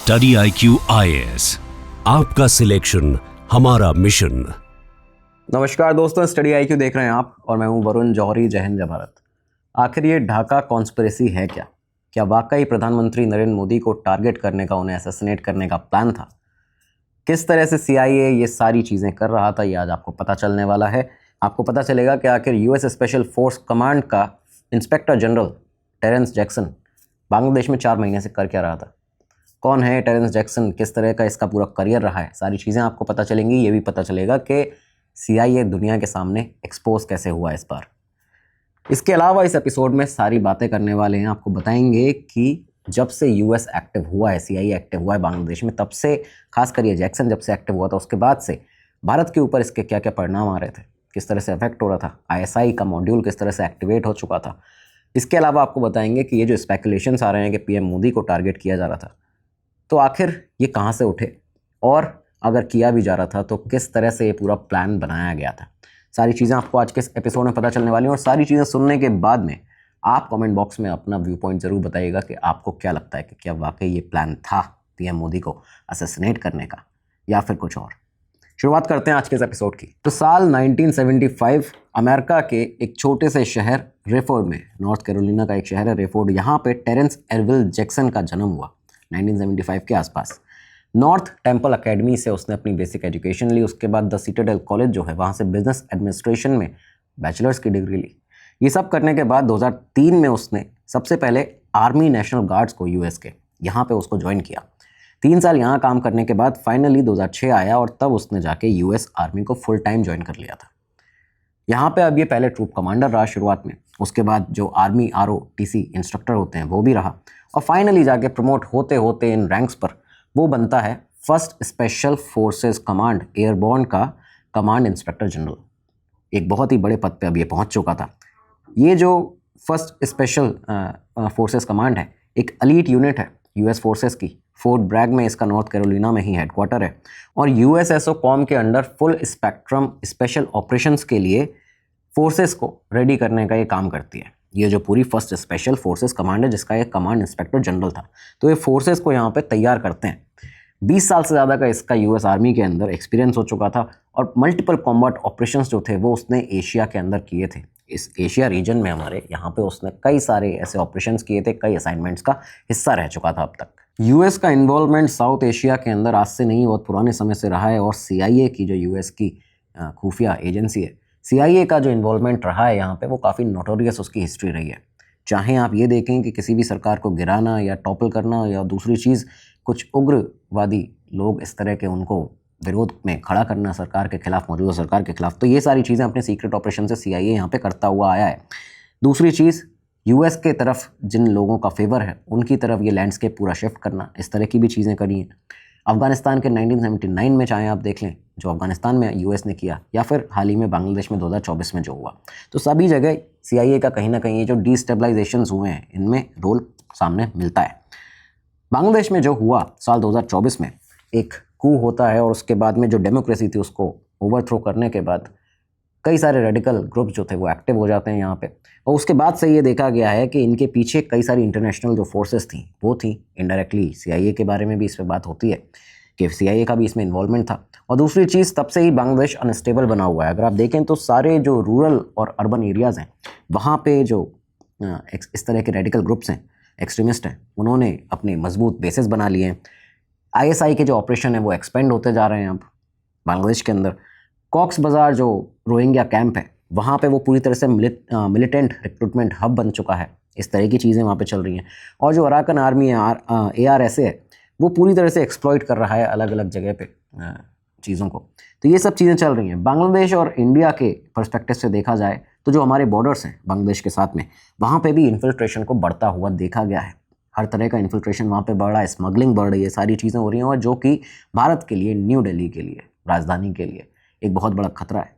Study IQ IAS, आपका selection हमारा mission. नमस्कार दोस्तों, स्टडी IQ देख रहे हैं आप और मैं हूं वरुण जौहरी। जय हिंद जय भारत। आखिर ये ढाका कॉन्स्पिरेसी है क्या? क्या वाकई प्रधानमंत्री नरेंद्र मोदी को टारगेट करने का, उन्हें असैसिनेट करने का प्लान था? किस तरह से CIA ये सारी चीज़ें कर रहा था, ये आज आपको पता चलने वाला है। आपको पता चलेगा कि आखिर US स्पेशल फोर्स कमांड का inspector general Terrence Jackson Bangladesh में 4 महीने से कर क्या रहा था। कौन है टेरेंस जैक्सन, किस तरह का इसका पूरा करियर रहा है, सारी चीज़ें आपको पता चलेंगी। ये भी पता चलेगा कि CIA दुनिया के सामने एक्सपोज कैसे हुआ इस बार। इसके अलावा इस एपिसोड में सारी बातें करने वाले हैं, आपको बताएंगे कि जब से US एक्टिव हुआ है, CIA एक्टिव हुआ है बांग्लादेश में, तब से खासकर ये जैक्सन जब से एक्टिव हुआ था उसके बाद से भारत के ऊपर इसके क्या क्या परिणाम आ रहे थे, किस तरह से इफेक्ट हो रहा था, ISI का मॉड्यूल किस तरह से एक्टिवेट हो चुका था। इसके अलावा आपको बताएंगे कि ये जो स्पेकुलेशंस आ रहे हैं कि PM मोदी को टारगेट किया जा रहा था, तो आखिर ये कहाँ से उठे, और अगर किया भी जा रहा था तो किस तरह से ये पूरा प्लान बनाया गया था। सारी चीज़ें आपको आज के इस एपिसोड में पता चलने वाली हैं। और सारी चीज़ें सुनने के बाद में आप कमेंट बॉक्स में अपना व्यू पॉइंट ज़रूर बताइएगा कि आपको क्या लगता है कि क्या वाकई ये प्लान था PM मोदी को असैसिनेट करने का या फिर कुछ और। शुरुआत करते हैं आज के इस एपिसोड की। तो साल 1975 अमेरिका के एक छोटे से शहर रेफोर्ड में, नॉर्थ कैरोलिना का एक शहर है रेफोर्ड, यहाँ पे टेरेंस एरविल जैक्सन का जन्म हुआ 1975 के आसपास। नॉर्थ टेम्पल अकेडमी से उसने अपनी बेसिक एजुकेशन ली। उसके बाद द सिटाडेल कॉलेज जो है वहाँ से बिजनेस एडमिनिस्ट्रेशन में बैचलर्स की डिग्री ली। ये सब करने के बाद 2003 में उसने सबसे पहले आर्मी नेशनल गार्ड्स को US के यहाँ पे उसको ज्वाइन किया। 3 साल यहाँ काम करने के बाद फाइनली 2006 आया और तब उसने जाके US आर्मी को फुल टाइम ज्वाइन कर लिया था। यहाँ पे अब ये पहले ट्रूप कमांडर रहा शुरुआत में, उसके बाद जो आर्मी ROTC इंस्ट्रक्टर होते हैं वो भी रहा, और फाइनली जाके प्रमोट होते होते इन रैंक्स पर वो बनता है first special forces command airborne का कमांड इंस्पेक्टर जनरल। एक बहुत ही बड़े पद पे अब ये पहुँच चुका था। ये जो फर्स्ट स्पेशल फोर्सेस कमांड है एक एलीट यूनिट है US फोर्सेस की। फोर्ट ब्रैग में इसका नॉर्थ कैरोलिना में ही हेडक्वार्टर है और USSOCOM के under full spectrum special operations के लिए फोर्सेस को रेडी करने का ये काम करती है। ये जो पूरी फर्स्ट स्पेशल फोर्सेस कमांड है जिसका ये कमांड इंस्पेक्टर जनरल था, तो ये फोर्सेस को यहाँ पे तैयार करते हैं। 20 साल से ज़्यादा का इसका US आर्मी के अंदर एक्सपीरियंस हो चुका था और मल्टीपल कॉम्बैट ऑपरेशंस जो थे वो उसने एशिया के अंदर किए थे। इस एशिया रीजन में हमारे यहाँ पे उसने कई सारे ऐसे ऑपरेशंस किए थे, कई असाइनमेंट्स का हिस्सा रह चुका था अब तक। US का इन्वॉल्वमेंट साउथ एशिया के अंदर आज से नहीं, बहुत पुराने समय से रहा है। और CIA की जो US की खुफिया एजेंसी है, CIA का जो इन्वॉल्वमेंट रहा है यहाँ पे वो काफ़ी नोटोरियस उसकी हिस्ट्री रही है। चाहे आप ये देखें कि किसी भी सरकार को गिराना या टॉपल करना या दूसरी चीज़, कुछ उग्रवादी लोग इस तरह के उनको विरोध में खड़ा करना सरकार के खिलाफ, मौजूदा सरकार के खिलाफ, तो ये सारी चीज़ें अपने सीक्रेट ऑपरेशन से CIA यहाँ पे करता हुआ आया है। दूसरी चीज़, US के तरफ जिन लोगों का फेवर है उनकी तरफ ये लैंडस्केप पूरा शिफ्ट करना, इस तरह की भी चीज़ें करी हैं। अफगानिस्तान के 1979 में चाहे आप देख लें जो अफगानिस्तान में US ने किया, या फिर हाल ही में बांग्लादेश में 2024 में जो हुआ, तो सभी जगह CIA का कहीं ना कहीं ये जो डिस्टेबलाइजेशंस हुए हैं इनमें रोल सामने मिलता है। बांग्लादेश में जो हुआ साल 2024 में, एक कू होता है और उसके बाद में जो डेमोक्रेसी थी उसको ओवरथ्रो करने के बाद कई सारे रेडिकल ग्रुप जो थे वो एक्टिव हो जाते हैं यहाँ पे। और उसके बाद से ये देखा गया है कि इनके पीछे कई सारी इंटरनेशनल जो फोर्सेस थी वो थी। इनडायरेक्टली CIA के बारे में भी इस पर बात होती है कि CIA का भी इसमें इन्वॉल्वमेंट था। और दूसरी चीज़, तब से ही बांग्लादेश अनस्टेबल बना हुआ है। अगर आप देखें तो सारे जो रूरल और अर्बन एरियाज़ हैं वहाँ पे जो इस तरह के रेडिकल ग्रुप्स हैं, एक्सट्रीमिस्ट हैं, उन्होंने अपने मजबूत बेसेस बना लिए हैं। ISI के जो ऑपरेशन है वो एक्सपेंड होते जा रहे हैं अब बांग्लादेश के अंदर। कॉक्स बाज़ार जो रोहिंग्या कैंप है वहाँ पे वो पूरी तरह से मिलिटेंट रिक्रूटमेंट हब बन चुका है। इस तरह की चीज़ें वहाँ पे चल रही हैं। और जो अराकन आर्मी है ARSA है वो पूरी तरह से एक्सप्लॉइट कर रहा है अलग अलग जगह पे चीज़ों को। तो ये सब चीज़ें चल रही हैं। बांग्लादेश और इंडिया के पर्सपेक्टिव से देखा जाए तो जो हमारे बॉर्डर्स हैं बांग्लादेश के साथ में, वहाँ पे भी इन्फिल्ट्रेशन को बढ़ता हुआ देखा गया है। हर तरह का इन्फिल्ट्रेशन वहाँ पे बढ़ रहा है, स्मगलिंग बढ़ रही है, सारी चीज़ें हो रही हैं, और जो कि भारत के लिए, न्यू दिल्ली के लिए, राजधानी के लिए एक बहुत बड़ा खतरा है।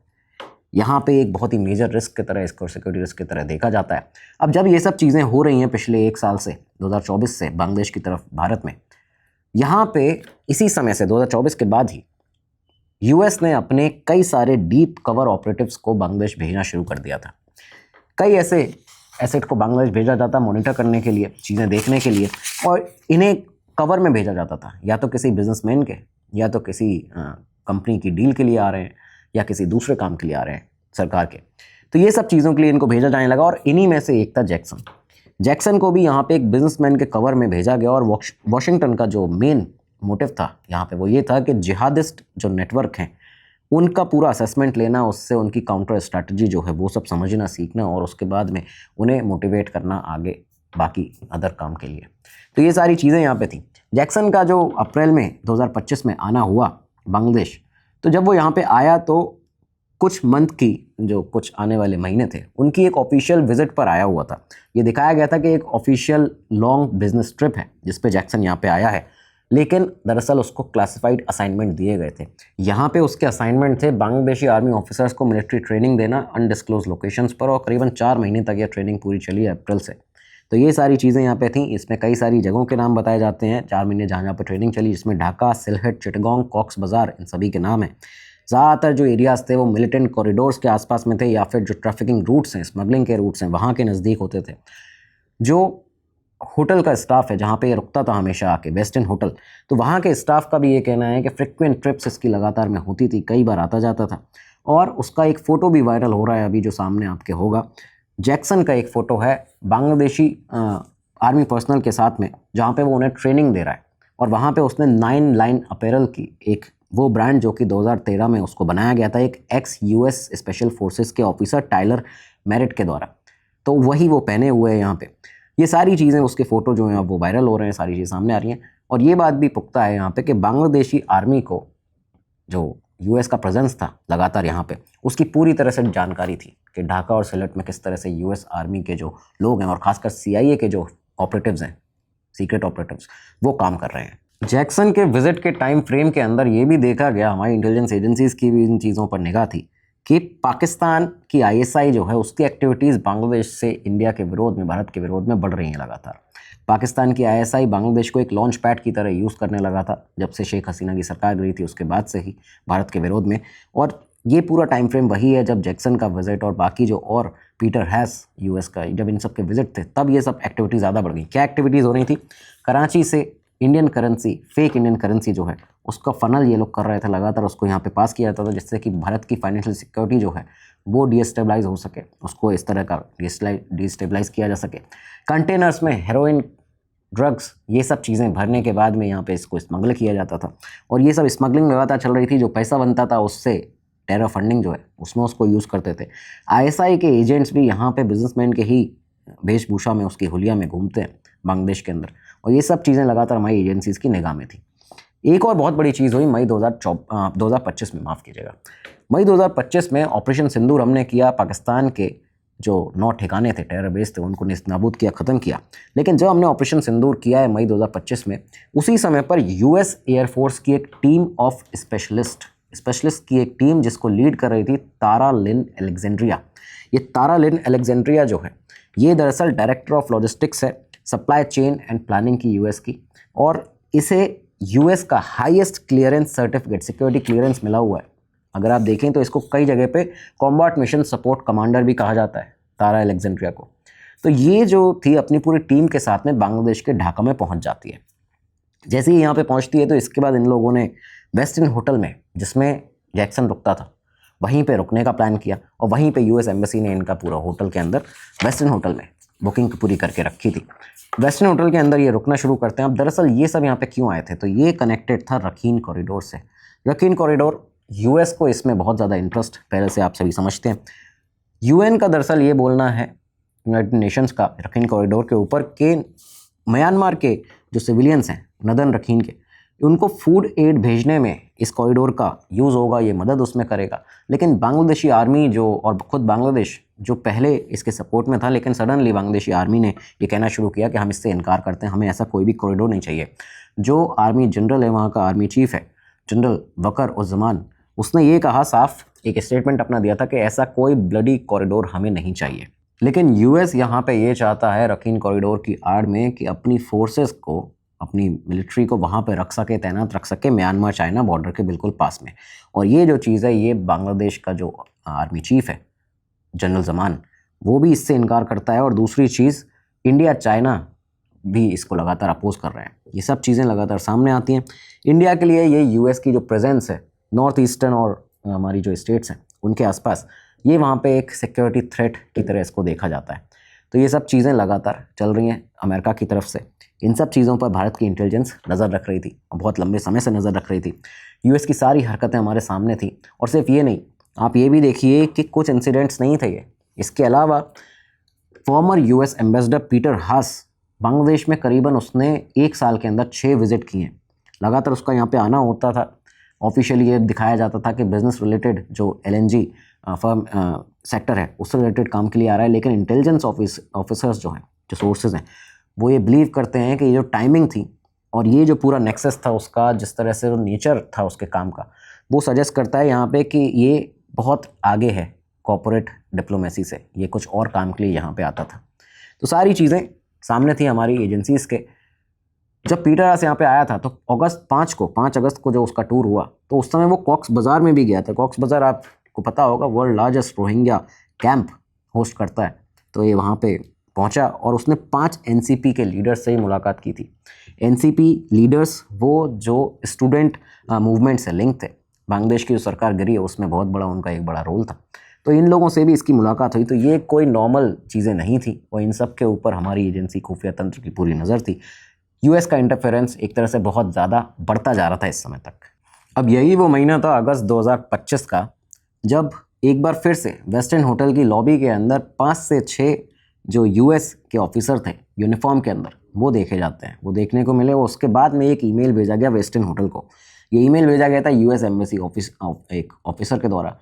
यहाँ पे एक बहुत ही मेजर रिस्क की तरह, इसको सिक्योरिटी रिस्क की तरह देखा जाता है। अब जब ये सब चीज़ें हो रही हैं पिछले 1 साल से, 2024 से बांग्लादेश की तरफ भारत में, यहाँ पे इसी समय से 2024 के बाद ही US ने अपने कई सारे डीप कवर ऑपरेटिव्स को बांग्लादेश भेजना शुरू कर दिया था। कई ऐसे एसेट को बांग्लादेश भेजा जाता मॉनिटर करने के लिए, चीज़ें देखने के लिए, और इन्हें कवर में भेजा जाता था, या तो किसी बिजनेसमैन के, या तो किसी कंपनी की डील के लिए आ रहे हैं, या किसी दूसरे काम के लिए आ रहे हैं सरकार के। तो ये सब चीज़ों के लिए इनको भेजा जाने लगा, और इन्हीं में से एक था जैक्सन। जैक्सन को भी यहाँ पे एक बिजनेसमैन के कवर में भेजा गया, और वॉशिंगटन का जो मेन मोटिव था यहाँ पे वो ये था कि जिहादिस्ट जो नेटवर्क हैं उनका पूरा असेसमेंट लेना, उससे उनकी काउंटर स्ट्रैटेजी जो है वो सब समझना सीखना, और उसके बाद में उन्हें मोटिवेट करना आगे बाकी अदर काम के लिए। तो ये सारी चीज़ें यहाँ पे थी। जैक्सन का जो अप्रैल में 2025 में आना हुआ बांग्लादेश, तो जब वो यहाँ पे आया तो कुछ मंथ की जो कुछ आने वाले महीने थे उनकी एक ऑफिशियल विजिट पर आया हुआ था। ये दिखाया गया था कि एक ऑफिशियल लॉन्ग बिजनेस ट्रिप है जिस पे जैक्सन यहाँ पे आया है, लेकिन दरअसल उसको क्लासिफाइड असाइनमेंट दिए गए थे। यहाँ पे उसके असाइनमेंट थे बांग्लादेशी आर्मी ऑफिसर्स को मिलिट्री ट्रेनिंग देना अनडिस्क्लोज लोकेशंस पर, और करीबन 4 महीने तक यह ट्रेनिंग पूरी चली अप्रैल से। तो ये सारी चीज़ें यहाँ पे थी। इसमें कई सारी जगहों के नाम बताए जाते हैं 4 महीने जहाँ पर ट्रेनिंग चली, जिसमें ढाका, सिलहट, चिटगांव, कॉक्स बाजार, इन सभी के नाम हैं। ज़्यादातर जो एरियाज़ थे वो मिलिटेंट कॉरिडोर्स के आसपास में थे, या फिर जो ट्रैफिकिंग रूट्स हैं, स्मगलिंग के रूट्स हैं, वहाँ के नज़दीक होते थे। जो होटल का स्टाफ है जहाँ पे ये रुकता था हमेशा आके, वेस्टर्न होटल, तो वहाँ के स्टाफ का भी ये कहना है कि फ्रिक्वेंट ट्रिप्स इसकी लगातार में होती थी, कई बार आता जाता था। और उसका एक फ़ोटो भी वायरल हो रहा है अभी जो सामने आपके होगा। जैक्सन का एक फ़ोटो है बांग्लादेशी आर्मी पर्सनल के साथ में, जहाँ पे वो उन्हें ट्रेनिंग दे रहा है, और वहाँ पे उसने 9 लाइन अपैरल की एक वो ब्रांड जो कि 2013 में उसको बनाया गया था एक एक्स यूएस स्पेशल फोर्सेस के ऑफिसर टाइलर मैरिट के द्वारा, तो वही वो पहने हुए हैं यहाँ पे। ये सारी चीज़ें उसके फ़ोटो जो हैं वो वायरल हो रहे हैं, सारी चीज़ें सामने आ रही हैं। और ये बात भी पुख्ता है यहाँ पे कि बांग्लादेशी आर्मी को जो यूएस का प्रेजेंस था लगातार यहाँ पे, उसकी पूरी तरह से जानकारी थी कि ढाका और सिलट में किस तरह से यूएस आर्मी के जो लोग हैं और ख़ासकर CIA के जो ऑपरेटिव्स हैं, सीक्रेट ऑपरेटिव्स, वो काम कर रहे हैं। जैक्सन के विजिट के टाइम फ्रेम के अंदर ये भी देखा गया, हमारी इंटेलिजेंस एजेंसीज़ की भी इन चीज़ों पर निगाह थी कि पाकिस्तान की ISI जो है उसकी एक्टिविटीज़ बांग्लादेश से इंडिया के विरोध में, भारत के विरोध में बढ़ रही हैं लगातार। पाकिस्तान की ISI बांग्लादेश को एक लॉन्च पैड की तरह यूज़ करने लगा था जब से शेख हसीना की सरकार गई थी, उसके बाद से ही भारत के विरोध में। और ये पूरा टाइम फ्रेम वही है जब जैक्सन का विजिट और बाकी जो और पीटर हैस यूएस का, जब इन सब के विजिट थे तब ये सब एक्टिविटीज़ ज़्यादा बढ़ गई। क्या एक्टिविटीज़ हो रही थी? कराची से Indian currency, fake Indian currency जो है उसका फनल ये लोग कर रहे थे लगातार, उसको यहाँ पे पास किया जाता था जिससे कि भारत की फाइनेंशियल सिक्योरिटी जो है वो डिस्टेबलाइज हो सके, उसको इस तरह का डिस्टेबलाइज किया जा सके। कंटेनर्स में हेरोइन, ड्रग्स, ये सब चीज़ें भरने के बाद में यहाँ पे इसको स्मगल किया जाता था, और ये सब स्मगलिंग लगातार चल रही थी। जो पैसा बनता था उससे टेरर फंडिंग जो है उसमें उसको यूज़ करते थे। ISI के एजेंट्स भी यहाँ पे बिजनेसमैन के ही वेशभूषा में, उसकी हुलिया में घूमते हैं बांग्लादेश के अंदर, और ये सब चीज़ें लगातार हमारी एजेंसीज़ की निगाह में थी। एक और बहुत बड़ी चीज़ हुई मई 2025 में, माफ़ कीजिएगा, मई 2025 में ऑपरेशन सिंदूर हमने किया। पाकिस्तान के जो 9 ठिकाने थे, टेरर बेस थे, उनको नेस्तनाबूद किया, ख़त्म किया। लेकिन जब हमने ऑपरेशन सिंदूर किया है मई 2025 में, उसी समय पर US एयरफोर्स की एक टीम ऑफ स्पेशलिस्ट की एक टीम जिसको लीड कर रही थी तारा लिन एलेक्जेंड्रिया। ये तारा लिन एलेक्जेंड्रिया जो है ये दरअसल डायरेक्टर ऑफ लॉजिस्टिक्स है, सप्लाई चेन एंड प्लानिंग की US की, और इसे US का highest clearance certificate, security clearance मिला हुआ है। अगर आप देखें तो इसको कई जगह पे कॉम्बैट मिशन सपोर्ट कमांडर भी कहा जाता है तारा एलेक्जेंड्रिया को। तो ये जो थी अपनी पूरी टीम के साथ में बांग्लादेश के ढाका में पहुंच जाती है। जैसे ही यहाँ पे पहुंचती है तो इसके बाद इन लोगों ने वेस्टर्न होटल में, जिसमें जैक्सन रुकता था, वहीं पे रुकने का प्लान किया, और वहीं पे US एम्बेसी ने इनका पूरा होटल के अंदर वेस्टर्न होटल में बुकिंग पूरी करके रखी थी। वेस्टर्न होटल के अंदर ये रुकना शुरू करते हैं। अब दरअसल ये सब यहाँ पे क्यों आए थे, तो ये कनेक्टेड था रखीन कॉरिडोर से। रखीन कॉरिडोर, US को इसमें बहुत ज़्यादा इंटरेस्ट पहले से आप सभी समझते हैं। UN का दरअसल ये बोलना है, यूनाइटेड नेशंस का, रखीन कॉरिडोर के ऊपर के म्यांमार के जो सिविलियंस हैं नदन रखीन के, उनको फूड एड भेजने में इस कॉरिडोर का यूज़ होगा, ये मदद उसमें करेगा। लेकिन बांग्लादेशी आर्मी जो, और ख़ुद बांग्लादेश जो पहले इसके सपोर्ट में था, लेकिन सडनली बांग्लादेशी आर्मी ने ये कहना शुरू किया कि हम इससे इनकार करते हैं, हमें ऐसा कोई भी कॉरिडोर नहीं चाहिए। जो आर्मी जनरल है वहाँ का, आर्मी चीफ है जनरल वकर उज़्ज़मान, उसने ये कहा साफ, एक स्टेटमेंट अपना दिया था कि ऐसा कोई ब्लडी कॉरिडोर हमें नहीं चाहिए। लेकिन US यहाँ पे ये चाहता है रखीन कॉरिडोर की आड़ में कि अपनी फोर्सेस को, अपनी मिलिट्री को वहाँ पे रख सके, तैनात रख सके म्यांमार चाइना बॉर्डर के बिल्कुल पास में। और ये जो चीज़ है, ये बांग्लादेश का जो आर्मी चीफ है जनरल ज़मान, वो भी इससे इनकार करता है। और दूसरी चीज़, इंडिया चाइना भी इसको लगातार अपोज कर रहे हैं। ये सब चीज़ें लगातार सामने आती हैं। इंडिया के लिए ये यूएस की जो प्रेजेंस है नॉर्थ ईस्टर्न और हमारी जो स्टेट्स हैं उनके आसपास, ये वहाँ पे एक सिक्योरिटी थ्रेट की तरह इसको देखा जाता है। तो ये सब चीज़ें लगातार चल रही हैं अमेरिका की तरफ से। इन सब चीज़ों पर भारत की इंटेलिजेंस नज़र रख रही थी और बहुत लंबे समय से नज़र रख रही थी। यूएस की सारी हरकतें हमारे सामने थी। और सिर्फ ये नहीं, आप ये भी देखिए कि कुछ इंसिडेंट्स नहीं थे ये। इसके अलावा फॉर्मर यूएस एम्बेसडर पीटर हास बांग्लादेश में करीबन उसने 1 साल के अंदर 6 विजिट किए हैं। लगातार उसका यहाँ पे आना होता था। ऑफिशियली ये दिखाया जाता था कि बिजनेस रिलेटेड जो एलएनजी फर्म सेक्टर है उससे रिलेटेड काम के लिए आ रहा है, लेकिन इंटेलिजेंस ऑफिसर्स जो हैं, जो सोर्सेज हैं, वो ये बिलीव करते हैं कि ये जो टाइमिंग थी और ये जो पूरा नेक्सस था उसका, जिस तरह से जो नेचर था उसके काम का, वो सजेस्ट करता है यहाँ पे कि ये बहुत आगे है कॉर्पोरेट डिप्लोमेसी से, ये कुछ और काम के लिए यहाँ पे आता था। तो सारी चीज़ें सामने थी हमारी एजेंसीज़ के। जब पीटर हास यहाँ पे आया था तो 5 अगस्त को जो उसका टूर हुआ, तो उस समय वो कॉक्स बाज़ार में भी गया था। कॉक्स बाज़ार आपको पता होगा world largest Rohingya camp host करता है। तो ये वहाँ पे पहुँचा और उसने 5 एनसीपी के लीडर्स से ही मुलाकात की थी। एनसीपी लीडर्स वो जो स्टूडेंट मूवमेंट से लिंक थे, बांग्लादेश की जो सरकार गिरी है उसमें बहुत बड़ा उनका एक बड़ा रोल था। तो इन लोगों से भी इसकी मुलाकात हुई। तो ये कोई नॉर्मल चीज़ें नहीं थी और इन सब के ऊपर हमारी एजेंसी खुफिया तंत्र की पूरी नज़र थी। यूएस का इंटरफेरेंस एक तरह से बहुत ज़्यादा बढ़ता जा रहा था इस समय तक। अब यही वो महीना था अगस्त 2025 का, जब एक बार फिर से वेस्टर्न होटल की लॉबी के अंदर 5 से 6 जो यूएस के ऑफिसर थे यूनिफॉर्म के अंदर, वो देखे जाते हैं, वो देखने को मिले। वो उसके बाद में एक ईमेल भेजा गया वेस्टर्न होटल को। ये ईमेल भेजा गया था यूएस एम्बेसी एक ऑफिसर के द्वारा।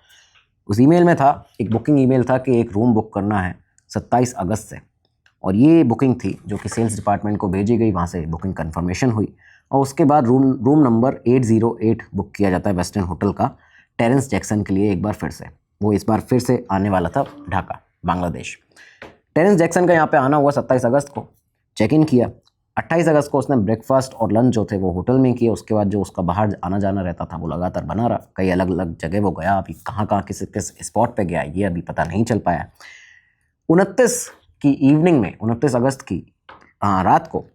उस ईमेल में था, एक बुकिंग ईमेल था कि एक रूम बुक करना है 27 अगस्त से, और ये बुकिंग थी जो कि सेल्स डिपार्टमेंट को भेजी गई। वहाँ से बुकिंग कंफर्मेशन हुई और उसके बाद रूम नंबर 808 बुक किया जाता है वेस्टर्न होटल का टेरेंस जैक्सन के लिए। एक बार फिर से वो इस बार फिर से आने वाला था ढाका, बांग्लादेश। टेरेंस जैक्सन का यहाँ पे आना हुआ 27 अगस्त को, चेक इन किया। 28 अगस्त को उसने ब्रेकफास्ट और लंच जो थे वो होटल में किए। उसके बाद जो उसका बाहर आना जाना रहता था वो लगातार बना रहा। कई अलग अलग जगह वो गया, अभी कहाँ किस स्पॉट पे गया ये अभी पता नहीं चल पाया। 29 की इवनिंग में, 29 अगस्त की रात को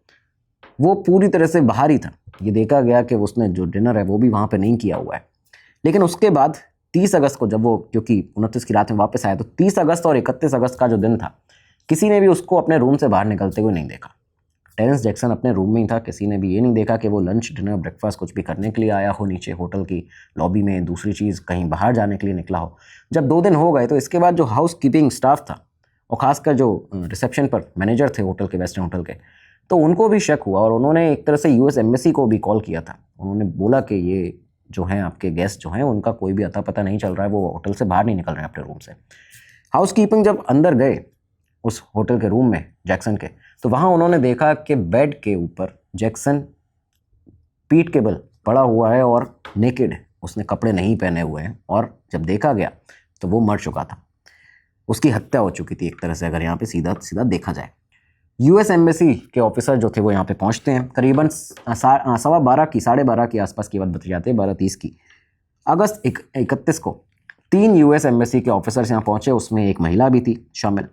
वो पूरी तरह से बाहर ही था। ये देखा गया कि उसने जो डिनर है वो भी वहाँ पे नहीं किया हुआ है। लेकिन उसके बाद 30 अगस्त को जब वो, क्योंकि 29 की रात में वापस आया, तो 30 अगस्त और 31 अगस्त का जो दिन था, किसी ने भी उसको अपने रूम से बाहर निकलते हुए नहीं देखा। टेरेंस जैक्सन अपने रूम में ही था। किसी ने भी ये नहीं देखा कि वो लंच डिनर ब्रेकफास्ट कुछ भी करने के लिए आया हो नीचे होटल की लॉबी में, दूसरी चीज़ कहीं बाहर जाने के लिए निकला हो। जब 2 दिन हो गए तो इसके बाद जो हाउस कीपिंग स्टाफ था और ख़ासकर जो रिसेप्शन पर मैनेजर थे होटल के, वेस्टर्न होटल के, तो उनको भी शक हुआ और उन्होंने एक तरह से यूएस एम्बेसी को भी कॉल किया था। उन्होंने बोला कि ये जो हैं आपके गेस्ट जो हैं उनका कोई भी अता पता नहीं चल रहा है, वो होटल से बाहर नहीं निकल रहे हैं अपने रूम से। हाउस कीपिंग जब अंदर गए उस होटल के रूम में जैक्सन के, तो वहाँ उन्होंने देखा कि बेड के ऊपर जैक्सन पीठ के बल पड़ा हुआ है और नेकेड है, उसने कपड़े नहीं पहने हुए हैं। और जब देखा गया तो वो मर चुका था, उसकी हत्या हो चुकी थी एक तरह से, अगर यहाँ पे सीधा सीधा देखा जाए। यूएस एम्बेसी के ऑफिसर जो थे वो यहाँ पे पहुँचते हैं। करीबन 12:15 की आसपास की बात बताई जाती है, 12:30 की। अगस्त 31 को 3 यूएस एम्बेसी के ऑफिसर्स यहाँ पहुँचे, उसमें एक महिला भी थी शामिल।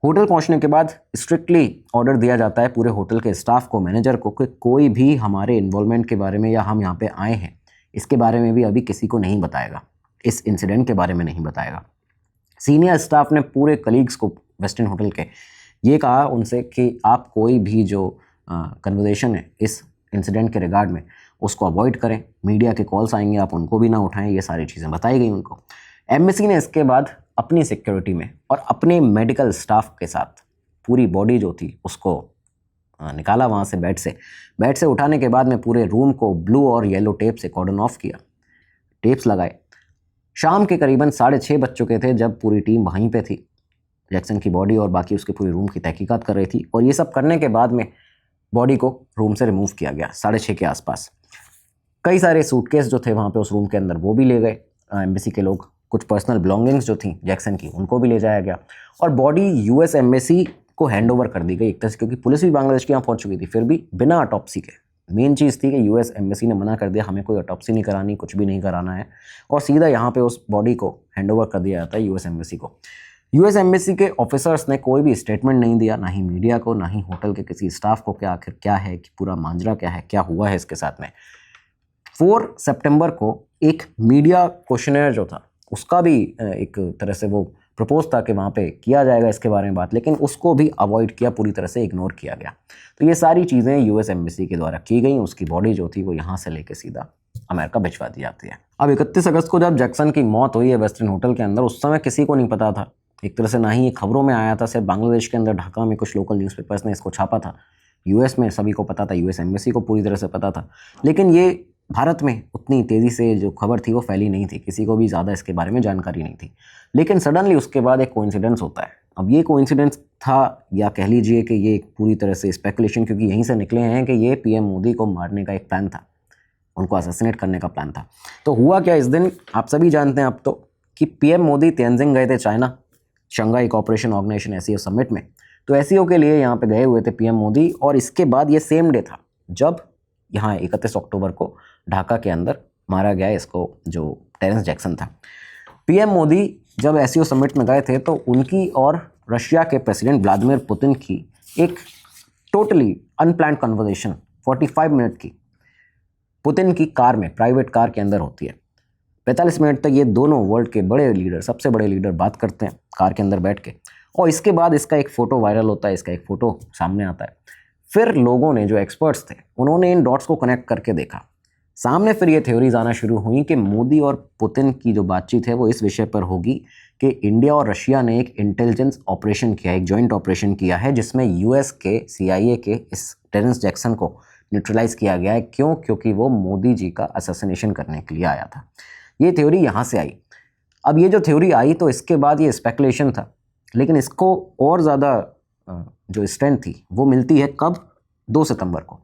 होटल पहुंचने के बाद स्ट्रिक्टली ऑर्डर दिया जाता है पूरे होटल के स्टाफ को, मैनेजर को, कि कोई भी हमारे इन्वॉल्वमेंट के बारे में या हम यहाँ पे आए हैं इसके बारे में भी अभी किसी को नहीं बताएगा, इस इंसिडेंट के बारे में नहीं बताएगा। सीनियर स्टाफ ने पूरे कलीग्स को वेस्टर्न होटल के ये कहा उनसे कि आप कोई भी जो कन्वर्सेशन है इस इंसिडेंट के रिगार्ड में उसको अवॉइड करें। मीडिया के कॉल्स आएंगे आप उनको भी ना उठाएं, ये सारी चीज़ें बताई गई उनको। एम्बेसी ने इसके बाद अपनी सिक्योरिटी में और अपने मेडिकल स्टाफ के साथ पूरी बॉडी जो थी उसको निकाला वहाँ से, बेड से उठाने के बाद में पूरे रूम को ब्लू और येलो टेप से कॉर्डन ऑफ किया, टेप्स लगाए। शाम के करीबन 6:30 बज चुके थे जब पूरी टीम वहीं पे थी, जैक्सन की बॉडी और बाकी उसके पूरे रूम की तहकीकात कर रही थी। और ये सब करने के बाद में बॉडी को रूम से रिमूव किया गया 6:30 के आसपास। कई सारे सूटकेस जो थे वहाँ पे उस रूम के अंदर वो भी ले गए एम्बेसी के लोग। कुछ पर्सनल बिलोंगिंग्स जो थी जैक्सन की उनको भी ले जाया गया और बॉडी यूएस एम्बेसी को हैंडओवर कर दी गई एक तरह से, क्योंकि पुलिस भी बांग्लादेश के यहाँ पहुँच चुकी थी, फिर भी बिना ऑटोप्सी के। मेन चीज़ थी कि यूएस एम्बेसी ने मना कर दिया, हमें कोई ऑटोप्सी नहीं करानी, कुछ भी नहीं कराना है, और सीधा यहाँ पे उस बॉडी को हैंडओवर कर दिया जाता है यूएस एम्बेसी को। यूएस एम्बेसी के ऑफिसर्स ने कोई भी स्टेटमेंट नहीं दिया, ना ही मीडिया को, ना ही होटल के किसी स्टाफ को, क्या आखिर क्या है कि पूरा मांजरा क्या है, क्या हुआ है इसके साथ में। 4 सितंबर को एक मीडिया क्वेश्चनर जो था उसका भी एक तरह से वो प्रपोज था कि वहाँ पे किया जाएगा इसके बारे में बात, लेकिन उसको भी अवॉइड किया, पूरी तरह से इग्नोर किया गया। तो ये सारी चीज़ें यूएस एम्बेसी के द्वारा की गई। उसकी बॉडी जो थी वो यहाँ से लेके सीधा अमेरिका भिजवा दी जाती है। अब 31 अगस्त को जब जैक्सन की मौत हुई है वेस्टर्न होटल के अंदर, उस समय किसी को नहीं पता था एक तरह से, ना ही ये खबरों में आया था। सिर्फ बांग्लादेश के अंदर ढाका में कुछ लोकल न्यूज़पेपर्स ने इसको छापा था। यूएस में सभी को पता था, यूएस एम्बेसी को पूरी तरह से पता था, लेकिन ये भारत में उतनी तेज़ी से जो खबर थी वो फैली नहीं थी, किसी को भी ज़्यादा इसके बारे में जानकारी नहीं थी। लेकिन सडनली उसके बाद एक कोइंसिडेंस होता है। अब ये कोइंसिडेंस था, या कह लीजिए कि ये एक पूरी तरह से स्पेकुलेशन, क्योंकि यहीं से निकले हैं कि ये पीएम मोदी को मारने का एक प्लान था, उनको असैसिनेट करने का प्लान था। तो हुआ क्या इस दिन, आप सभी जानते हैं अब तो, कि पीएम मोदी तेंजिंग गए थे China, Shanghai Cooperation Organisation SCO summit में। तो एससीओ के लिए यहाँ पे गए हुए थे पीएम मोदी, और इसके बाद ये सेम डे था जब यहाँ 31 अक्टूबर को ढाका के अंदर मारा गया इसको, जो टेरेंस जैक्सन था। पीएम मोदी जब एससीओ समिट में गए थे तो उनकी और रशिया के प्रेसिडेंट व्लादिमीर पुतिन की एक टोटली अनप्लान्ड कन्वर्सेशन 45 मिनट की पुतिन की कार में, प्राइवेट कार के अंदर होती है। 45 मिनट तक ये दोनों वर्ल्ड के बड़े लीडर, सबसे बड़े लीडर बात करते हैं कार के अंदर बैठ के, और इसके बाद इसका एक फ़ोटो वायरल होता है, इसका एक फ़ोटो सामने आता है। फिर लोगों ने, जो एक्सपर्ट्स थे, उन्होंने इन डॉट्स को कनेक्ट करके देखा। सामने फिर ये थ्योरीज आना शुरू हुई कि मोदी और पुतिन की जो बातचीत है वो इस विषय पर होगी कि इंडिया और रशिया ने एक इंटेलिजेंस ऑपरेशन किया, एक जॉइंट ऑपरेशन किया है, जिसमें यूएस के CIA के इस टेरेंस जैक्सन को न्यूट्रलाइज किया गया है। क्यों? क्योंकि वो मोदी जी का असैसिनेशन करने के लिए आया था। ये थ्योरी यहाँ से आई। अब ये जो थ्योरी आई तो इसके बाद ये स्पेकुलेशन था, लेकिन इसको और ज़्यादा जो स्ट्रेंथ थी वो मिलती है कब? 2 सितंबर को।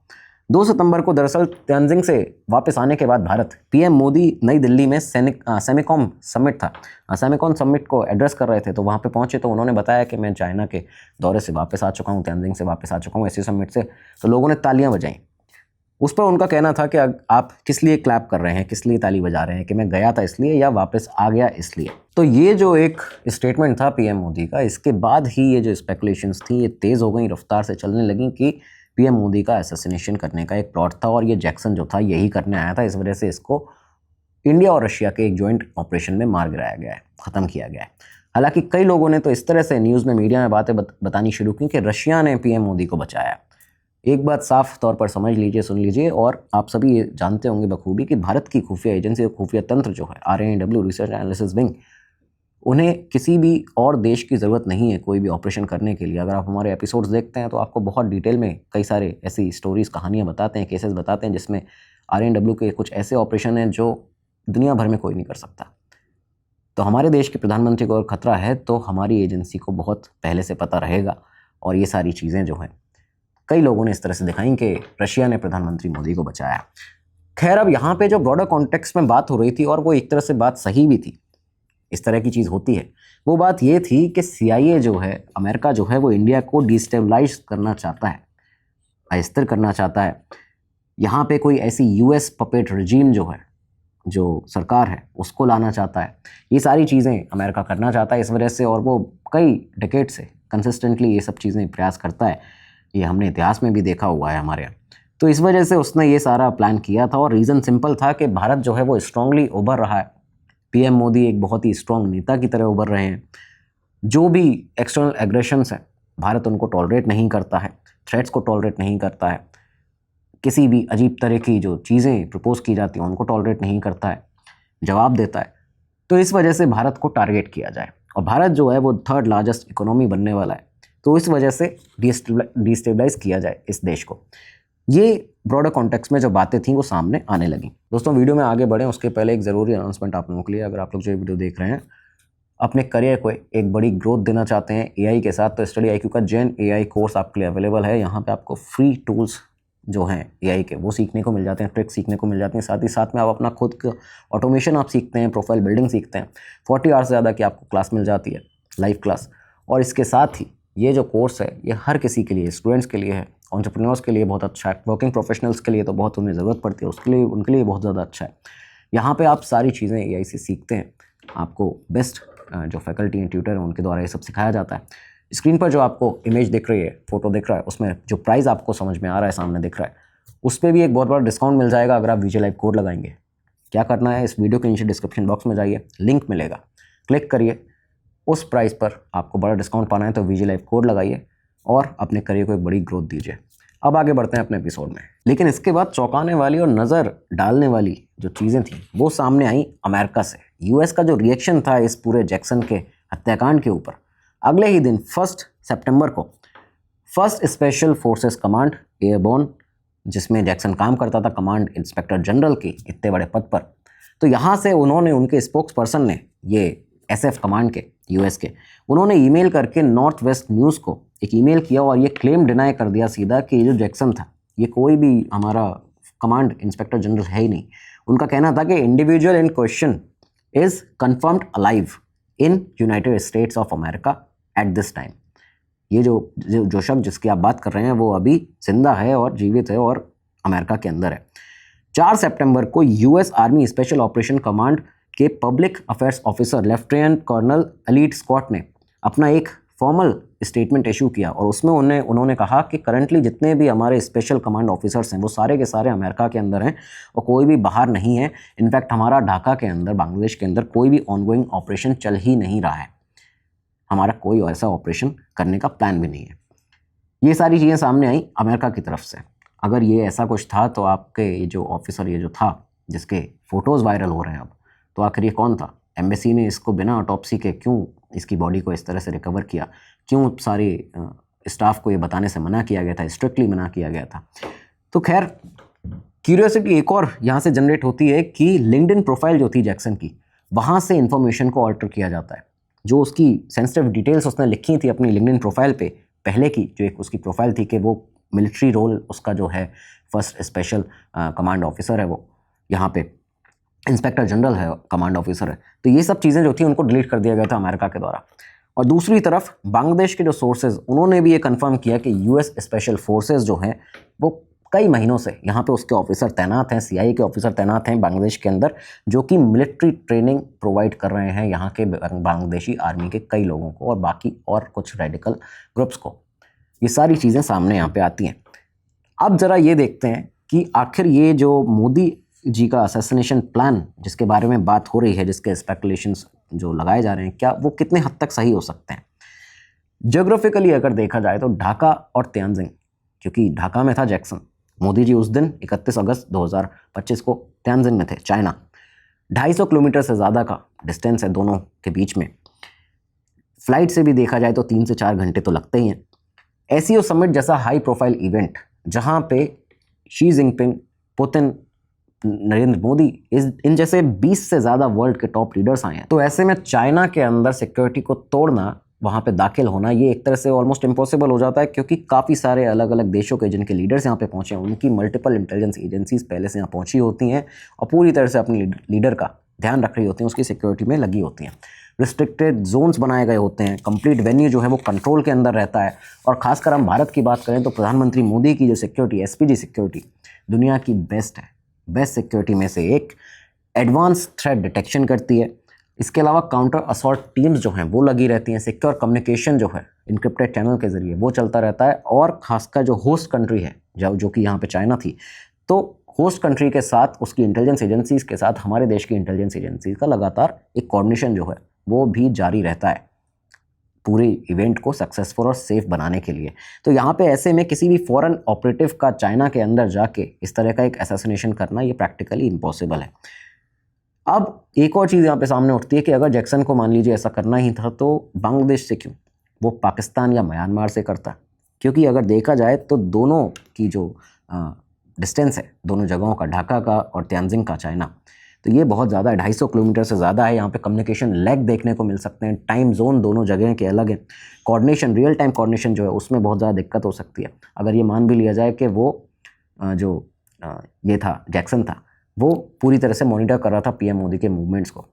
2 सितंबर को दरअसल तेंजिंग से वापस आने के बाद भारत, पीएम मोदी नई दिल्ली में सेमिकॉम समिट था, सेमिकॉम समिट को एड्रेस कर रहे थे। तो वहाँ पे पहुँचे तो उन्होंने बताया कि मैं चाइना के दौरे से वापस आ चुका हूँ, तेंजिंग से वापस आ चुका हूँ एससीओ समिट से। तो लोगों ने तालियां बजाईं। उस पर उनका कहना था कि आप किस लिए क्लैप कर रहे हैं, किस लिए ताली बजा रहे हैं, कि मैं गया था इसलिए या वापस आ गया इसलिए। तो ये जो एक स्टेटमेंट था पीएम मोदी का, इसके बाद ही ये जो स्पेकुलेशंस थी ये तेज़ हो गई, रफ्तार से चलने लगी कि पीएम मोदी का असैसिनेशन करने का एक प्लॉट था और ये जैक्सन जो था यही करने आया था। इस वजह से इसको इंडिया और रशिया के एक जॉइंट ऑपरेशन में मार गिराया गया है, ख़त्म किया गया है। हालांकि कई लोगों ने तो इस तरह से न्यूज़ में, मीडिया में बातें बतानी शुरू की कि रशिया ने पीएम मोदी को बचाया। एक बात साफ तौर पर समझ लीजिए, सुन लीजिए, और आप सभी ये जानते होंगे बखूबी कि भारत की खुफिया एजेंसी और खुफिया तंत्र जो है RANW, रिसर्च एनालिसिस विंग, उन्हें किसी भी और देश की ज़रूरत नहीं है कोई भी ऑपरेशन करने के लिए। अगर आप हमारे एपिसोड्स देखते हैं तो आपको बहुत डिटेल में कई सारे ऐसी स्टोरीज़, कहानियाँ बताते हैं, केसेस बताते हैं जिसमें RANW के कुछ ऐसे ऑपरेशन हैं जो दुनिया भर में कोई नहीं कर सकता। तो हमारे देश के प्रधानमंत्री को अगर खतरा है तो हमारी एजेंसी को बहुत पहले से पता रहेगा, और ये सारी चीज़ें जो हैं कई लोगों ने इस तरह से दिखाई कि रशिया ने प्रधानमंत्री मोदी को बचाया। खैर, अब यहाँ पे जो ब्रॉडर कॉन्टेक्स्ट में बात हो रही थी, और वो एक तरह से बात सही भी थी, इस तरह की चीज़ होती है, वो बात ये थी कि CIA जो है, अमेरिका जो है, वो इंडिया को डिस्टेबलाइज करना चाहता है, अस्थिर करना चाहता है। यहाँ पे कोई ऐसी US पपेट रजीम जो है, जो सरकार है, उसको लाना चाहता है। ये सारी चीज़ें अमेरिका करना चाहता है इस वजह से, और वो कई डिकेड से कंसिस्टेंटली ये सब चीज़ें प्रयास करता है। ये हमने इतिहास में भी देखा हुआ है हमारे यहाँ। तो इस वजह से उसने ये सारा प्लान किया था, और रीज़न सिंपल था कि भारत जो है वो स्ट्रांगली उभर रहा है। पीएम मोदी एक बहुत ही स्ट्रांग नेता की तरह उभर रहे हैं। जो भी एक्सटर्नल एग्रेशंस हैं, भारत उनको टॉलरेट नहीं करता है, थ्रेट्स को टॉलरेट नहीं करता है, किसी भी अजीब तरह की जो चीज़ें प्रपोज की जाती हैं उनको टॉलरेट नहीं करता है, जवाब देता है। तो इस वजह से भारत को टारगेट किया जाए, और भारत जो है वो 3rd लार्जेस्ट इकोनॉमी बनने वाला है, तो इस वजह से डिस्टेबलाइज किया जाए इस देश को। ये ब्रॉडर कॉन्टेक्स्ट में जो बातें थी वो सामने आने लगी। दोस्तों, वीडियो में आगे बढ़ें उसके पहले एक ज़रूरी अनाउंसमेंट आप लोगों के लिए। अगर आप लोग जो वीडियो देख रहे हैं, अपने करियर को एक बड़ी ग्रोथ देना चाहते हैं AI के साथ, तो स्टडी IQ का जेन AI कोर्स आपके लिए अवेलेबल है। यहाँ पे आपको फ्री टूल्स जो हैं AI के वो सीखने को मिल जाते हैं, ट्रिक्स सीखने को मिल जाती हैं। साथ ही साथ में आप अपना खुद का ऑटोमेशन आप सीखते हैं, प्रोफाइल बिल्डिंग सीखते हैं। 40 आवर्स से ज़्यादा की आपको क्लास मिल जाती है, लाइव क्लास। और इसके साथ ही ये जो कोर्स है ये हर किसी के लिए, स्टूडेंट्स के लिए है, एंटरप्रेन्योर्स के लिए बहुत अच्छा है, वर्किंग प्रोफेशनल्स के लिए तो बहुत उन्हें ज़रूरत पड़ती है, उसके लिए उनके लिए बहुत ज़्यादा अच्छा है। यहाँ पे आप सारी चीज़ें AI से सीखते हैं, आपको बेस्ट जो फैकल्टी हैं, ट्यूटर हैं, उनके द्वारा ये सब सिखाया जाता है। स्क्रीन पर जो आपको इमेज दिख रही है, फोटो दिख रहा है, उसमें जो प्राइस आपको समझ में आ रहा है, सामने दिख रहा है, उस पर भी एक बहुत बड़ा डिस्काउंट मिल जाएगा अगर आप वीजे लाइव कोड लगाएंगे। क्या करना है, इस वीडियो के नीचे डिस्क्रिप्शन बॉक्स में जाइए, लिंक मिलेगा, क्लिक करिए, उस प्राइस पर आपको बड़ा डिस्काउंट पाना है तो वीजे लाइव कोड लगाइए और अपने करियर को एक बड़ी ग्रोथ दीजिए। अब आगे बढ़ते हैं अपने एपिसोड में। लेकिन इसके बाद चौंकाने वाली और नज़र डालने वाली जो चीज़ें थी वो सामने आई अमेरिका से। यूएस का जो रिएक्शन था इस पूरे जैक्सन के हत्याकांड के ऊपर, अगले ही दिन 1 सितंबर को first special forces command airborne, जिसमें जैक्सन काम करता था कमांड इंस्पेक्टर जनरल के इतने बड़े पद पर, तो यहाँ से उन्होंने, उनके स्पोक्स पर्सन ने, ये एसएफ कमांड के यूएस के, उन्होंने ईमेल करके नॉर्थ वेस्ट न्यूज़ को एक ईमेल किया और ये क्लेम डिनाई कर दिया सीधा कि ये जो जैक्सन था ये कोई भी हमारा कमांड इंस्पेक्टर जनरल है ही नहीं। उनका कहना था कि individual in question is confirmed alive in United states of America at this time. ये जो शख्स जिसकी आप बात कर रहे हैं वो अभी जिंदा है और जीवित है और अमेरिका के अंदर है। 4 सितंबर को US army special operation command के public affairs officer lieutenant colonel Allie Scott ने अपना एक फॉर्मल स्टेटमेंट इशू किया और उसमें उन्होंने कहा कि करंटली जितने भी हमारे स्पेशल कमांड ऑफिसर्स हैं वो सारे के सारे अमेरिका के अंदर हैं और कोई भी बाहर नहीं है। इनफैक्ट हमारा ढाका के अंदर, बांग्लादेश के अंदर कोई भी ऑनगोइंग ऑपरेशन चल ही नहीं रहा है, हमारा कोई ऐसा ऑपरेशन करने का प्लान भी नहीं है। ये सारी चीज़ें सामने आई अमेरिका की तरफ से। अगर ये ऐसा कुछ था तो आपके ये जो ऑफिसर, ये जो था जिसके फ़ोटोज़ वायरल हो रहे हैं अब, तो आखिर ये कौन था? एम्बेसी ने इसको बिना ऑटोप्सी के क्यों इसकी बॉडी को इस तरह से रिकवर किया? क्यों सारे स्टाफ को ये बताने से मना किया गया था, स्ट्रिक्टली मना किया गया था? तो खैर क्यूरियोसिटी एक और यहाँ से जनरेट होती है कि लिंक्डइन प्रोफाइल जो थी जैक्सन की, वहाँ से इन्फॉर्मेशन को ऑल्टर किया जाता है। जो उसकी सेंसिटिव डिटेल्स उसने लिखी थी अपनी लिंक्डइन प्रोफाइल पे, पहले की जो एक उसकी प्रोफाइल थी कि वो मिलिट्री रोल उसका जो है फर्स्ट स्पेशल कमांड ऑफिसर है, वो यहाँ पे इंस्पेक्टर जनरल है, कमांड ऑफिसर है, तो ये सब चीज़ें जो थी उनको डिलीट कर दिया गया था अमेरिका के द्वारा। और दूसरी तरफ बांग्लादेश के जो सोर्सेज, उन्होंने भी ये कंफर्म किया कि यूएस स्पेशल फोर्सेज जो हैं वो कई महीनों से यहाँ पे उसके ऑफिसर तैनात हैं, सीआईए के ऑफिसर तैनात हैं बांग्लादेश के अंदर, जो कि मिलिट्री ट्रेनिंग प्रोवाइड कर रहे हैं यहाँ के बांग्लादेशी आर्मी के कई लोगों को और बाकी और कुछ रेडिकल ग्रुप्स को। ये सारी चीज़ें सामने यहाँ पे आती हैं। अब ज़रा ये देखते हैं कि आखिर ये जो मोदी जी का असैसिनेशन प्लान जिसके बारे में बात हो रही है, जिसके स्पेकुलेशंस जो लगाए जा रहे हैं, क्या वो कितने हद तक सही हो सकते हैं। ज्योग्राफिकली अगर देखा जाए तो ढाका और त्यानजिंग, क्योंकि ढाका में था जैक्सन, मोदी जी उस दिन 31 अगस्त 2025 को त्यानजिंग में थे, चाइना। 250 किलोमीटर से ज़्यादा का डिस्टेंस है दोनों के बीच में। फ्लाइट से भी देखा जाए तो 3 से 4 घंटे तो लगते ही हैं। एससीओ समिट जैसा हाई प्रोफाइल इवेंट जहाँ पे Xi Jinping, Putin, Narendra Modi, इन जैसे 20 से ज़्यादा वर्ल्ड के टॉप लीडर्स आए हैं, तो ऐसे में चाइना के अंदर सिक्योरिटी को तोड़ना, वहाँ पे दाखिल होना, ये एक तरह से ऑलमोस्ट इम्पॉसिबल हो जाता है, क्योंकि काफ़ी सारे अलग अलग देशों के जिनके लीडर्स यहाँ पे पहुँचे हैं, उनकी मल्टीपल इंटेलिजेंस एजेंसीज पहले से यहाँ पहुँची होती हैं और पूरी तरह से अपनी लीडर का ध्यान रख रही होती हैं, उसकी सिक्योरिटी में लगी होती हैं। रिस्ट्रिक्टेड जोन्स बनाए गए होते हैं, कंप्लीट वेन्यू जो है वो कंट्रोल के अंदर रहता है। और खासकर हम भारत की बात करें तो प्रधानमंत्री मोदी की जो सिक्योरिटी, एसपीजी सिक्योरिटी, दुनिया की बेस्ट है। बेस्ट सिक्योरिटी में से एक, एडवांस थ्रेट डिटेक्शन करती है। इसके अलावा काउंटर असॉल्ट टीम्स जो हैं वो लगी रहती हैं। सिक्योर कम्युनिकेशन जो है इनक्रिप्टेड चैनल के ज़रिए वो चलता रहता है। और खासकर जो होस्ट कंट्री है, जो कि यहाँ पे चाइना थी, तो होस्ट कंट्री के साथ, उसकी इंटेलिजेंस एजेंसीज़ के साथ हमारे देश की इंटेलिजेंस एजेंसीज़ का लगातार एक कोऑर्डिनेशन जो है वो भी जारी रहता है पूरे इवेंट को सक्सेसफुल और सेफ बनाने के लिए। तो यहाँ पे ऐसे में किसी भी फॉरेन ऑपरेटिव का चाइना के अंदर जाके इस तरह का एक असैसिनेशन करना ये प्रैक्टिकली इम्पॉसिबल है। अब एक और चीज़ यहाँ पे सामने उठती है कि अगर जैक्सन को मान लीजिए ऐसा करना ही था तो बांग्लादेश से क्यों, वो पाकिस्तान या म्यांमार से करता? क्योंकि अगर देखा जाए तो दोनों की जो डिस्टेंस है दोनों जगहों का, ढाका का और त्यानजिंग का चाइना, तो ये बहुत ज़्यादा है, 250 किलोमीटर से ज़्यादा है। यहाँ पे कम्युनिकेशन लैग देखने को मिल सकते हैं। टाइम जोन दोनों जगह के अलग हैं। कोऑर्डिनेशन, रियल टाइम कोऑर्डिनेशन जो है उसमें बहुत ज़्यादा दिक्कत हो सकती है। अगर ये मान भी लिया जाए कि वो ये था जैक्सन था, वो पूरी तरह से मॉनिटर कर रहा था पीएम मोदी के मूवमेंट्स को,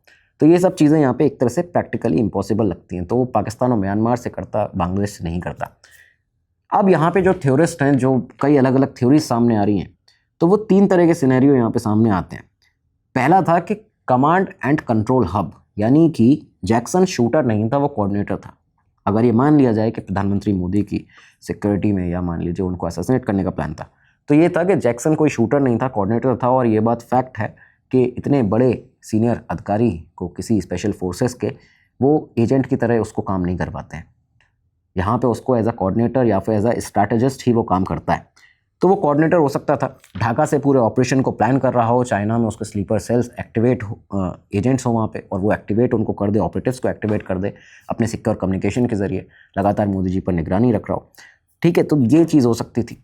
तो ये सब चीज़ें यहाँ पे एक तरह से प्रैक्टिकली इम्पॉसिबल लगती हैं। तो वो पाकिस्तान और म्यांमार से करता, बांग्लादेश से नहीं करता। अब यहाँ पे जो थ्योरिस्ट हैं, जो कई अलग अलग थ्योरीज सामने आ रही हैं, तो वो 3 तरह के सिनेरियो यहाँ पे सामने आते हैं। पहला था कि कमांड एंड कंट्रोल हब, यानी कि जैक्सन शूटर नहीं था, वो कोऑर्डिनेटर था। अगर ये मान लिया जाए कि प्रधानमंत्री मोदी की सिक्योरिटी में या मान लीजिए उनको असैसिनेट करने का प्लान था, तो ये था कि जैक्सन कोई शूटर नहीं था, कोऑर्डिनेटर था। और ये बात फैक्ट है कि इतने बड़े सीनियर अधिकारी को किसी स्पेशल फोर्सेस के वो एजेंट की तरह उसको काम नहीं कर पाते हैं। यहाँ पे उसको एज अ कोऑर्डिनेटर या फिर एज अ स्ट्रैटेजिस्ट ही वो काम करता है। तो वो कोऑर्डिनेटर हो सकता था, ढाका से पूरे ऑपरेशन को प्लान कर रहा हो, चाइना में उसके स्लीपर सेल्स एक्टिवेट हो, एजेंट्स हो वहाँ पे, और वो एक्टिवेट उनको कर दे, ऑपरेटिव्स को एक्टिवेट कर दे अपने सिक्योर कम्युनिकेशन के जरिए, लगातार मोदी जी पर निगरानी रख रहा हो। ठीक है, तो ये चीज़ हो सकती थी।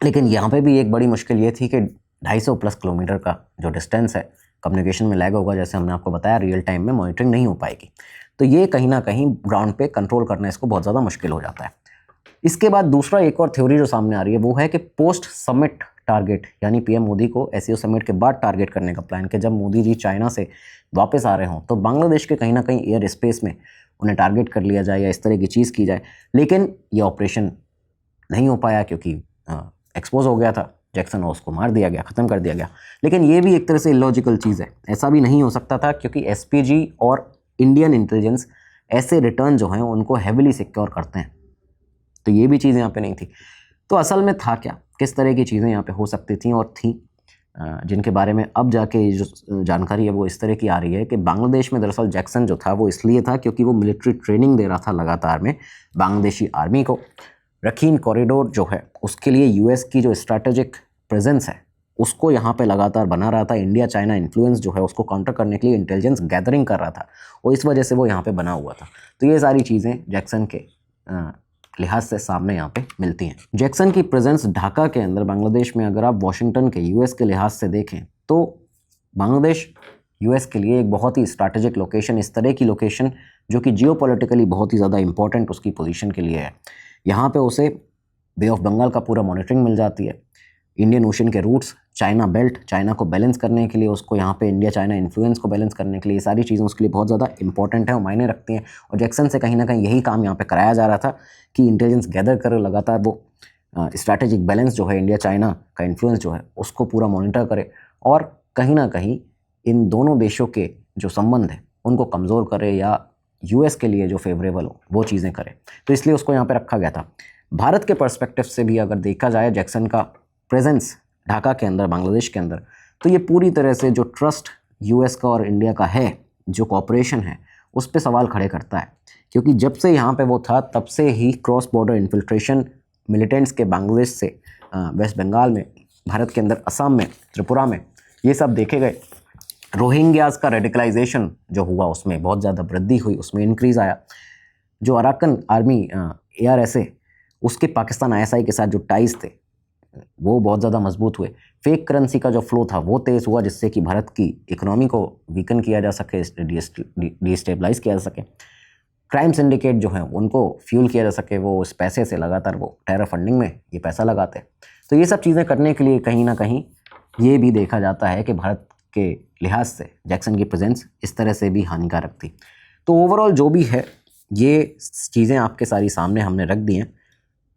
लेकिन यहाँ पे भी एक बड़ी मुश्किल ये थी कि 250 प्लस किलोमीटर का जो डिस्टेंस है, कम्युनिकेशन में लैग होगा, जैसे हमने आपको बताया, रियल टाइम में मॉनिटरिंग नहीं हो पाएगी। तो ये कहीं ना कहीं ग्राउंड पे कंट्रोल करना इसको बहुत ज़्यादा मुश्किल हो जाता है। इसके बाद दूसरा एक और थ्योरी जो सामने आ रही है वो है कि पोस्ट समिट टारगेट, यानी पीएम मोदी को एससीओ समिट के बाद टारगेट करने का प्लान, कि जब मोदी जी चाइना से वापस आ रहे हों तो बांग्लादेश के कहीं ना कहीं एयर स्पेस में उन्हें टारगेट कर लिया जाए या इस तरह की चीज़ की जाए। लेकिन ये ऑपरेशन नहीं हो पाया क्योंकि एक्सपोज हो गया था जैक्सन, और उसको मार दिया गया, ख़त्म कर दिया गया। लेकिन ये भी एक तरह से इलॉजिकल चीज़ है, ऐसा भी नहीं हो सकता था क्योंकि एसपीजी और इंडियन इंटेलिजेंस ऐसे रिटर्न जो हैं उनको हैविली सिक्योर करते हैं। तो ये भी चीज़ यहाँ पे नहीं थी। तो असल में था क्या, किस तरह की चीज़ें यहाँ पे हो सकती थी और थी, जिनके बारे में अब जाके जो जानकारी है वो इस तरह की आ रही है कि बांग्लादेश में दरअसल जैक्सन जो था वो इसलिए था क्योंकि वो मिलिट्री ट्रेनिंग दे रहा था लगातार में बांग्लादेशी आर्मी को। रखीन कॉरिडोर जो है उसके लिए यूएस की जो स्ट्रैटेजिक प्रेजेंस है उसको यहाँ पे लगातार बना रहा था। इंडिया चाइना इन्फ्लुएंस जो है उसको काउंटर करने के लिए इंटेलिजेंस गैदरिंग कर रहा था, और इस वजह से वो यहाँ पे बना हुआ था। तो ये सारी चीज़ें जैक्सन के लिहाज से सामने यहाँ पे मिलती हैं। जैक्सन की प्रेजेंस ढाका के अंदर बांग्लादेश में, अगर आप वॉशिंगटन के यूएस के लिहाज से देखें तो बांग्लादेश यूएस के लिए एक बहुत ही स्ट्रैटेजिक लोकेशन, इस तरह की लोकेशन जो कि जियोपॉलिटिकली बहुत ही ज़्यादा इंपॉर्टेंट उसकी पोजीशन के लिए है। यहाँ पे उसे बे ऑफ बंगाल का पूरा मॉनिटरिंग मिल जाती है, इंडियन ओशन के रूट्स, चाइना बेल्ट, चाइना को बैलेंस करने के लिए, उसको यहाँ पे इंडिया चाइना इन्फ्लुएंस को बैलेंस करने के लिए, ये सारी चीज़ें उसके लिए बहुत ज़्यादा इंपॉर्टेंट है और मायने रखती हैं। और जैक्सन से कहीं ना कहीं यही काम यहाँ पे कराया जा रहा था कि इंटेलिजेंस गैदर करे, लगातार वो स्ट्रैटेजिक बैलेंस जो है, इंडिया चाइना का इन्फ्लुएंस जो है उसको पूरा मॉनिटर करे, और कहीं ना कहीं इन दोनों देशों के जो संबंध है उनको कमज़ोर करे या यूएस के लिए जो फेवरेबल हो वो चीज़ें करे। तो इसलिए उसको यहाँ पे रखा गया था। भारत के पर्सपेक्टिव से भी अगर देखा जाए जैक्सन का प्रेजेंस ढाका के अंदर, बांग्लादेश के अंदर, तो ये पूरी तरह से जो ट्रस्ट यूएस का और इंडिया का है, जो कॉपरेशन है, उस पर सवाल खड़े करता है। क्योंकि जब से यहाँ पे वो था तब से ही क्रॉस बॉर्डर इन्फिल्ट्रेशन मिलिटेंट्स के बांग्लादेश से वेस्ट बंगाल में, भारत के अंदर असम में, त्रिपुरा में, ये सब देखे गए। रोहिंग्यास का रेडिकलाइजेशन जो हुआ उसमें बहुत ज़्यादा वृद्धि हुई, उसमें इंक्रीज़ आया। जो अराकन आर्मी ARSA, उसके पाकिस्तान ISI के साथ जो टाइज थे वो बहुत ज़्यादा मजबूत हुए। फेक करेंसी का जो फ्लो था वो तेज़ हुआ, जिससे कि भारत की इकोनॉमी को वीकन किया जा सके, डिस्टेबलाइज किया जा सके। क्राइम सिंडिकेट जो है उनको फ्यूल किया जा सके, वो उस पैसे से लगातार वो टेरर फंडिंग में ये पैसा लगाते। तो ये सब चीज़ें करने के लिए कहीं ना कहीं ये भी देखा जाता है कि भारत के लिहाज से जैक्सन की प्रेजेंस इस तरह से भी हानिकारक थी। तो ओवरऑल जो भी है ये चीज़ें आपके सारी सामने हमने रख दी हैं।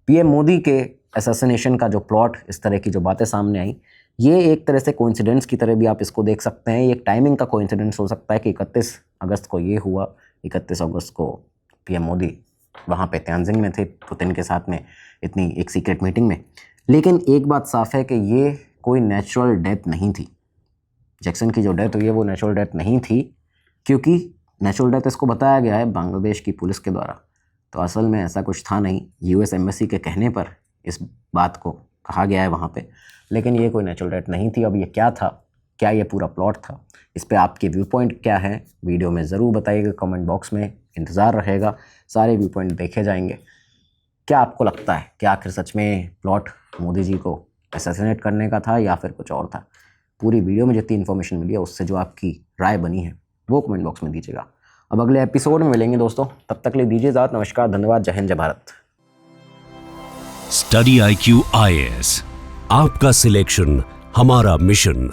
पीएम मोदी के असैसिनेशन का जो प्लॉट, इस तरह की जो बातें सामने आई, ये एक तरह से कोइंसिडेंस की तरह भी आप इसको देख सकते हैं। ये एक टाइमिंग का कोइंसिडेंस हो सकता है कि 31 अगस्त को ये हुआ, 31 अगस्त को पीएम मोदी वहाँ पे त्यांजिंग में थे पुतिन के साथ में, इतनी एक सीक्रेट मीटिंग में। लेकिन एक बात साफ है कि ये कोई नेचुरल डेथ नहीं थी। जैक्सन की जो डेथ हुई है वो नेचुरल डेथ नहीं थी, क्योंकि नेचुरल डेथ इसको बताया गया है बांग्लादेश की पुलिस के द्वारा। तो असल में ऐसा कुछ था नहीं, यूएस एम्बेसी के कहने पर इस बात को कहा गया है वहाँ पे, लेकिन ये कोई नेचुरल डेथ नहीं थी। अब ये क्या था, क्या ये पूरा प्लॉट था, इस पे आपके व्यू पॉइंट क्या है वीडियो में ज़रूर बताइएगा, कमेंट बॉक्स में इंतज़ार रहेगा, सारे व्यू पॉइंट देखे जाएंगे। क्या आपको लगता है कि आखिर सच में प्लॉट मोदी जी को असैसिनेट करने का था या फिर कुछ और था? पूरी वीडियो में जितनी इन्फॉर्मेशन मिली है उससे जो आपकी राय बनी है वो कमेंट बॉक्स में दीजिएगा। अब अगले एपिसोड में मिलेंगे दोस्तों, तब तक ले दीजिए इजाज़त। नमस्कार, धन्यवाद, जय हिंद, जय भारत। स्टडी IQ IAS, आपका सिलेक्शन हमारा मिशन।